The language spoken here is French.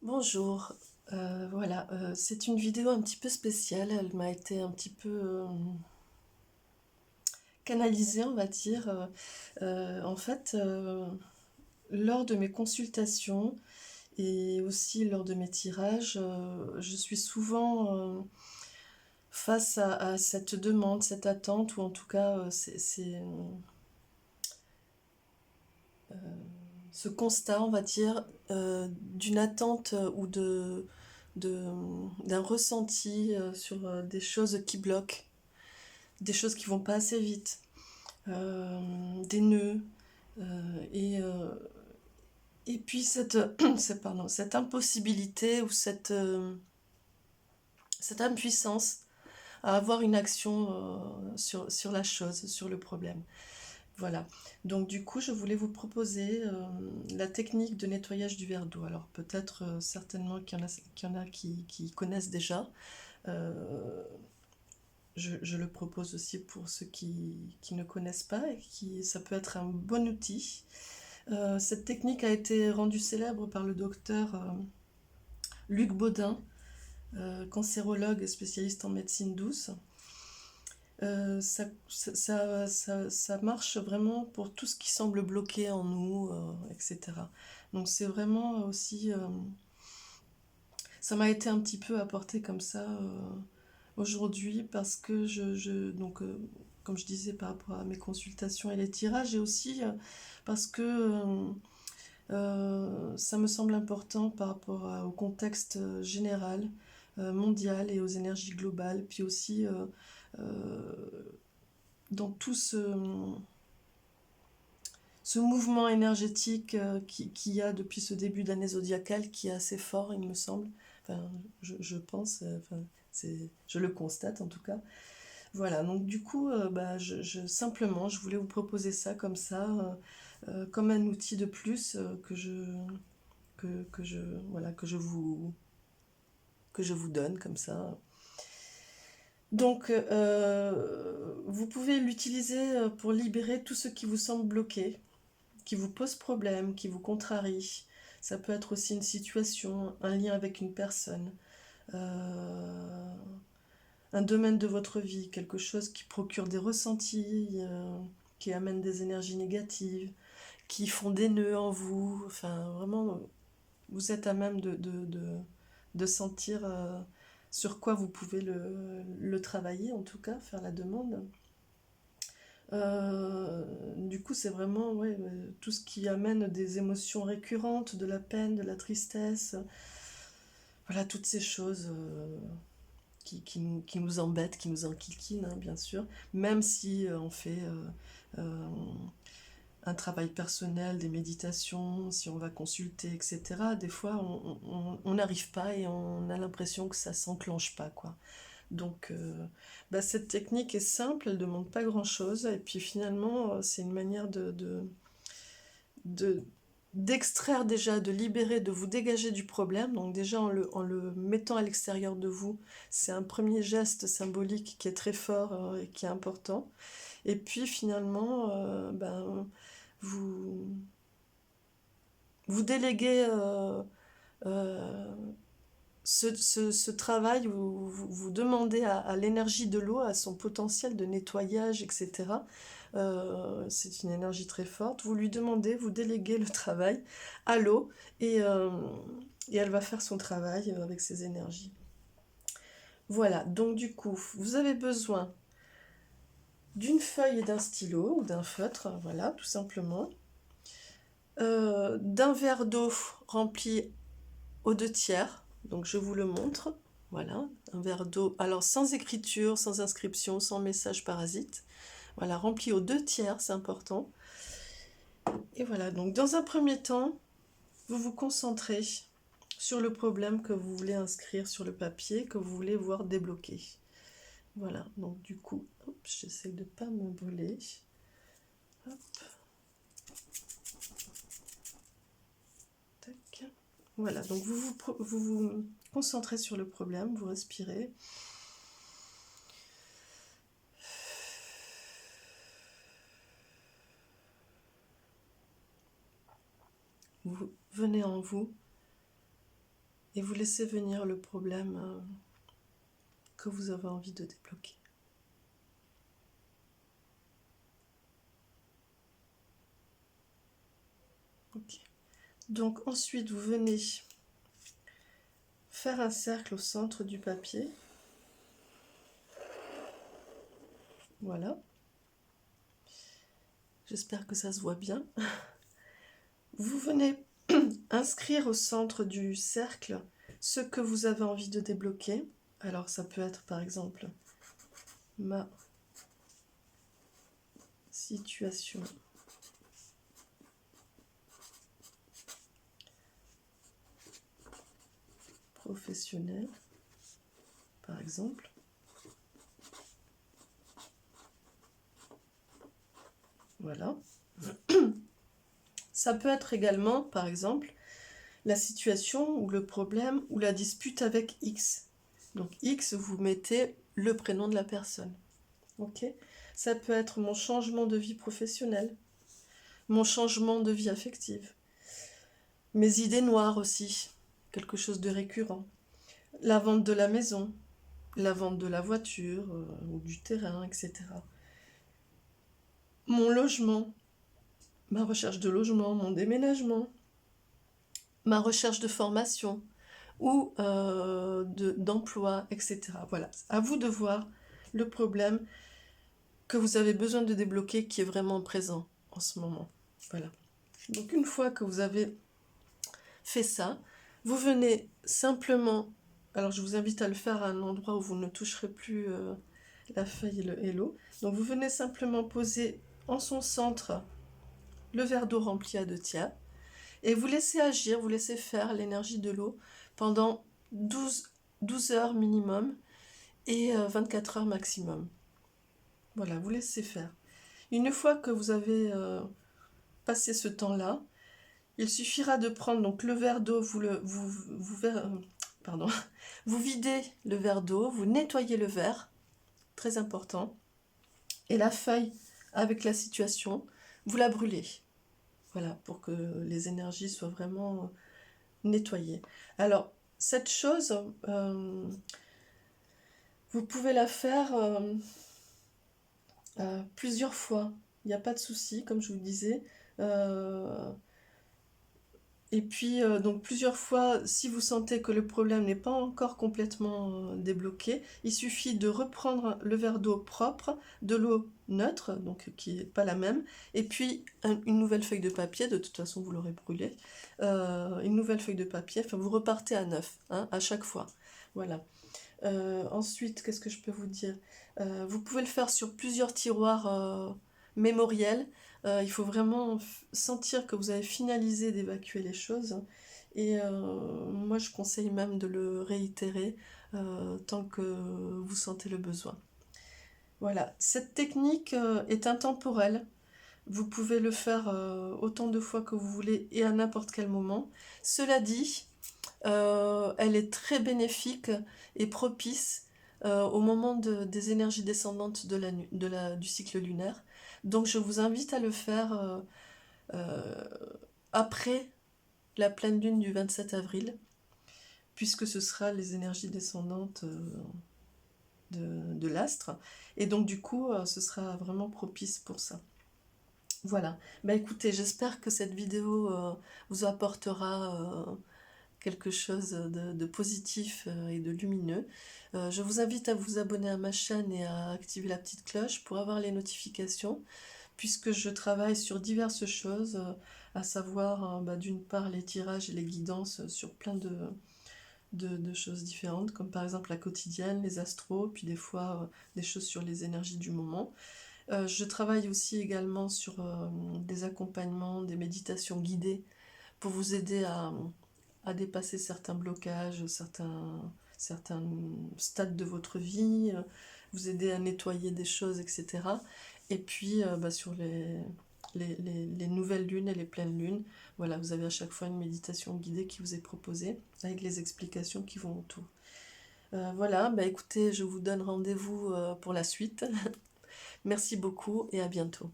Bonjour, voilà, c'est une vidéo un petit peu spéciale. Elle m'a été un petit peu canalisée, on va dire. En fait, lors de mes consultations et aussi lors de mes tirages, je suis souvent face à cette demande, cette attente, ou en tout cas, ce constat, on va dire, d'une attente ou de- d'un ressenti sur des choses qui bloquent, des choses qui vont pas assez vite, des nœuds, et puis cette impossibilité ou cette impuissance à avoir une action sur la chose, sur le problème. Voilà. Donc du coup, je voulais vous proposer la technique de nettoyage du verre d'eau. Alors peut-être certainement qu'il y en a qui connaissent déjà. Euh, je le propose aussi pour ceux qui ne connaissent pas et ça peut être un bon outil. Cette technique a été rendue célèbre par le docteur Luc Baudin, cancérologue et spécialiste en médecine douce. Ça marche vraiment pour tout ce qui semble bloqué en nous, etc. Donc c'est vraiment aussi... ça m'a été un petit peu apporté comme ça aujourd'hui parce que comme je disais par rapport à mes consultations et les tirages, et aussi parce que ça me semble important par rapport au contexte général, mondial, et aux énergies globales, puis aussi dans tout ce mouvement énergétique qu'il y a depuis ce début d'année zodiacale, qui est assez fort, il me semble. Enfin, je pense, enfin, je le constate en tout cas. Voilà, donc du coup, simplement, je voulais vous proposer ça comme ça, comme un outil de plus que je, voilà, que je vous donne comme ça. Donc, vous pouvez l'utiliser pour libérer tout ce qui vous semble bloqué, qui vous pose problème, qui vous contrarie. Ça peut être aussi une situation, un lien avec une personne, euh, un domaine de votre vie, quelque chose qui procure des ressentis, qui amène des énergies négatives, qui font des nœuds en vous. Enfin, vraiment, vous êtes à même de sentir sur quoi vous pouvez le travailler, en tout cas, faire la demande. Du coup, c'est vraiment, ouais, tout ce qui amène des émotions récurrentes, de la peine, de la tristesse, voilà, toutes ces choses qui nous embêtent, qui nous enquiquinent, hein, bien sûr, même si on fait euh, un travail personnel, des méditations, si on va consulter, etc. Des fois, on n'arrive pas et on a l'impression que ça s'enclenche pas, quoi. Donc, cette technique est simple, elle ne demande pas grand-chose, et puis finalement, c'est une manière de- d'extraire déjà, de libérer, de vous dégager du problème. Donc déjà, en le mettant à l'extérieur de vous, c'est un premier geste symbolique qui est très fort et qui est important. Et puis finalement, vous, vous déléguez euh, ce travail, où vous demandez à l'énergie de l'eau, à son potentiel de nettoyage, etc. C'est une énergie très forte. Vous lui demandez, vous déléguez le travail à l'eau, et elle va faire son travail avec ses énergies. Voilà, donc du coup, vous avez besoin d'une feuille et d'un stylo ou d'un feutre, voilà, tout simplement. D'un verre d'eau rempli aux 2 tiers, donc je vous le montre. Voilà, un verre d'eau, alors sans écriture, sans inscription, sans message parasite. Voilà, rempli aux 2 tiers, c'est important. Et voilà, donc dans un premier temps, vous vous concentrez sur le problème que vous voulez inscrire sur le papier, que vous voulez voir débloquer. Voilà, donc du coup, hop, j'essaie de ne pas me brûler. Hop, tac. Voilà, donc vous concentrez sur le problème, vous respirez. Vous venez en vous, et vous laissez venir le problème que vous avez envie de débloquer. Ok. Donc ensuite, vous venez faire un cercle au centre du papier. Voilà. J'espère que ça se voit bien. Vous venez inscrire au centre du cercle ce que vous avez envie de débloquer. Alors ça peut être par exemple ma situation professionnelle, par exemple. Voilà. Ça peut être également, par exemple, la situation ou le problème ou la dispute avec X. Donc X, vous mettez le prénom de la personne. Ok ? Ça peut être mon changement de vie professionnelle, mon changement de vie affective, mes idées noires aussi, quelque chose de récurrent, la vente de la maison, la vente de la voiture ou du terrain, etc. Mon logement, ma recherche de logement, mon déménagement, ma recherche de formation ou d'emploi, etc. Voilà, à vous de voir le problème que vous avez besoin de débloquer qui est vraiment présent en ce moment. Voilà. Donc une fois que vous avez fait ça, vous venez simplement, alors je vous invite à le faire à un endroit où vous ne toucherez plus la feuille et l'eau. Donc vous venez simplement poser en son centre le verre d'eau rempli à 2/3 et vous laissez agir, vous laissez faire l'énergie de l'eau pendant 12 heures minimum et 24 heures maximum. Voilà, vous laissez faire. Une fois que vous avez passé ce temps-là, il suffira de prendre donc le verre d'eau, vous videz le verre d'eau, vous nettoyez le verre, très important, et la feuille avec la situation, vous la brûlez. Voilà, pour que les énergies soient vraiment nettoyées. Alors, cette chose, vous pouvez la faire plusieurs fois. Il n'y a pas de souci, comme je vous disais. Et puis, donc plusieurs fois, si vous sentez que le problème n'est pas encore complètement débloqué, il suffit de reprendre le verre d'eau propre, de l'eau neutre, donc qui n'est pas la même, et puis une nouvelle feuille de papier, de toute façon vous l'aurez brûlé, une nouvelle feuille de papier, enfin vous repartez à neuf, hein, à chaque fois. Voilà. Ensuite, qu'est-ce que je peux vous dire? Vous pouvez le faire sur plusieurs tiroirs mémoriels. Il faut vraiment sentir que vous avez finalisé d'évacuer les choses. Et moi, je conseille même de le réitérer tant que vous sentez le besoin. Voilà, cette technique est intemporelle. Vous pouvez le faire autant de fois que vous voulez et à n'importe quel moment. Cela dit, elle est très bénéfique et propice au moment des énergies descendantes du cycle lunaire. Donc je vous invite à le faire après la pleine lune du 27 avril, puisque ce sera les énergies descendantes de l'astre. Et donc du coup, ce sera vraiment propice pour ça. Voilà. Bah écoutez, j'espère que cette vidéo vous apportera quelque chose de positif et de lumineux. Je vous invite à vous abonner à ma chaîne et à activer la petite cloche pour avoir les notifications, puisque je travaille sur diverses choses, à savoir d'une part les tirages et les guidances sur plein de choses différentes, comme par exemple la quotidienne, les astros, puis des fois des choses sur les énergies du moment. Je travaille aussi également sur des accompagnements, des méditations guidées pour vous aider à dépasser certains blocages, certains stades de votre vie, vous aider à nettoyer des choses, etc. Et puis sur les nouvelles lunes et les pleines lunes, voilà, vous avez à chaque fois une méditation guidée qui vous est proposée, avec les explications qui vont autour. Voilà, écoutez, je vous donne rendez-vous pour la suite. Merci beaucoup et à bientôt.